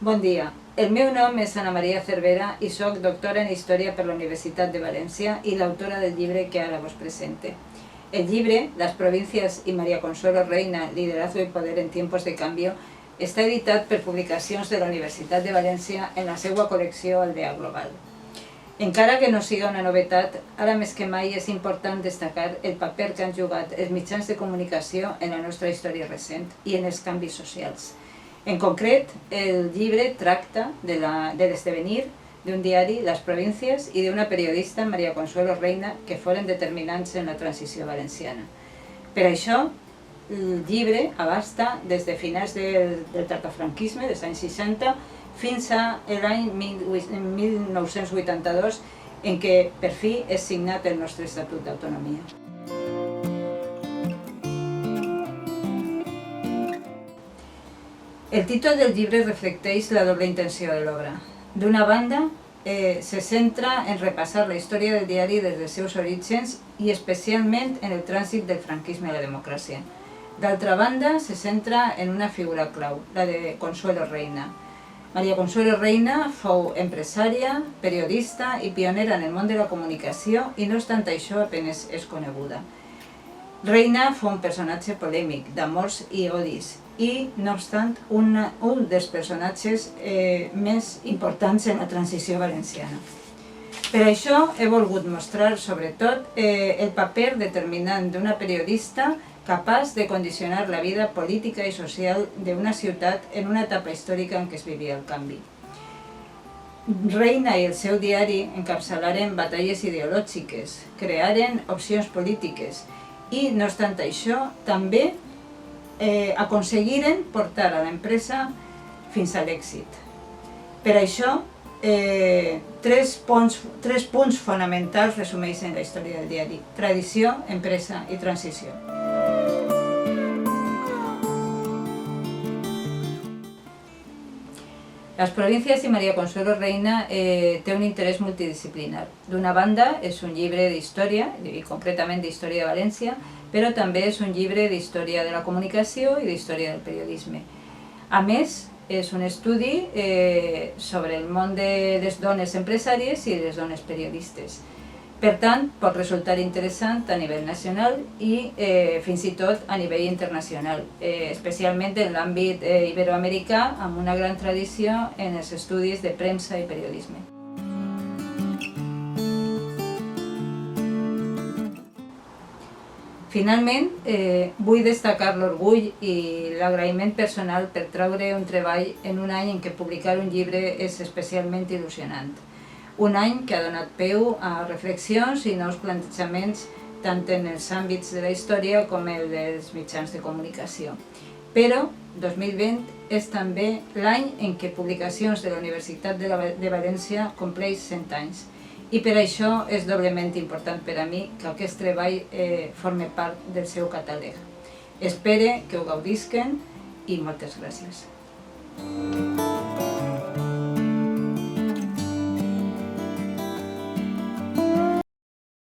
Bon dia. El meu nom és Ana Maria Cervera i soc doctora en Història per la Universitat de València i l'autora del llibre que ara vos presente. El llibre, Las provincias y María Consuelo Reina, liderazgo y poder en tiempos de cambio, està editat per Publicacions de la Universitat de València en la seva col·lecció Aldea Global. Encara que no siga una novetat, ara més que mai és important destacar el paper que han jugat els mitjans de comunicació en la nostra història recent i en els canvis socials. En concret, el llibre tracta de l'esdevenir d'un diari, Las Provincias, i d'una periodista, María Consuelo Reina, que foren determinants en la transició valenciana. Per això, el llibre abasta des de finals del tardofranquisme, dels anys 60, fins a l'any 1982, en què per fi és signat el nostre Estatut d'Autonomia. El títol del llibre reflecteix la doble intenció de l'obra. D'una banda, se centra en repassar la història del diari des dels seus orígens i especialment en el trànsit del franquisme a la democràcia. D'altra banda, se centra en una figura clau, la de Consuelo Reina. María Consuelo Reina fou empresària, periodista i pionera en el món de la comunicació i no obstant això apenas és coneguda. Reina fou un personatge polèmic, d'amors i odis, i, no obstant, un dels personatges més importants en la transició valenciana. Per això he volgut mostrar, sobretot, el paper determinant d'una periodista capaç de condicionar la vida política i social d'una ciutat en una etapa històrica en què es vivia el canvi. Reina i el seu diari encapçalaren batalles ideològiques, crearen opcions polítiques i, no obstant això, també aconseguiren portar a l'empresa fins a l'èxit. Per això, tres punts fonamentals resumeixen la història del diari: tradició, empresa i transició. Las Provincias y María Consuelo Reina té un interès multidisciplinar. D'una banda, és un llibre d'història, i concretament d'història de València, però també és un llibre d'història de la comunicació i d'història del periodisme. A més, és un estudi sobre el món de les dones empresàries i de les dones periodistes. Per tant, pot resultar interessant a nivell nacional i fins i tot a nivell internacional, especialment en l'àmbit iberoamericà, amb una gran tradició en els estudis de premsa i periodisme. Finalment, vull destacar l'orgull i l'agraïment personal per treure un treball en un any en què publicar un llibre és especialment il·lusionant. Un any que ha donat peu a reflexions i nous plantejaments tant en els àmbits de la història com el dels mitjans de comunicació. Però 2020 és també l'any en què Publicacions de la Universitat de València compleix 100 anys. I per això és doblement important per a mi que aquest treball formi part del seu catàleg. Espero que ho gaudisquen i moltes gràcies.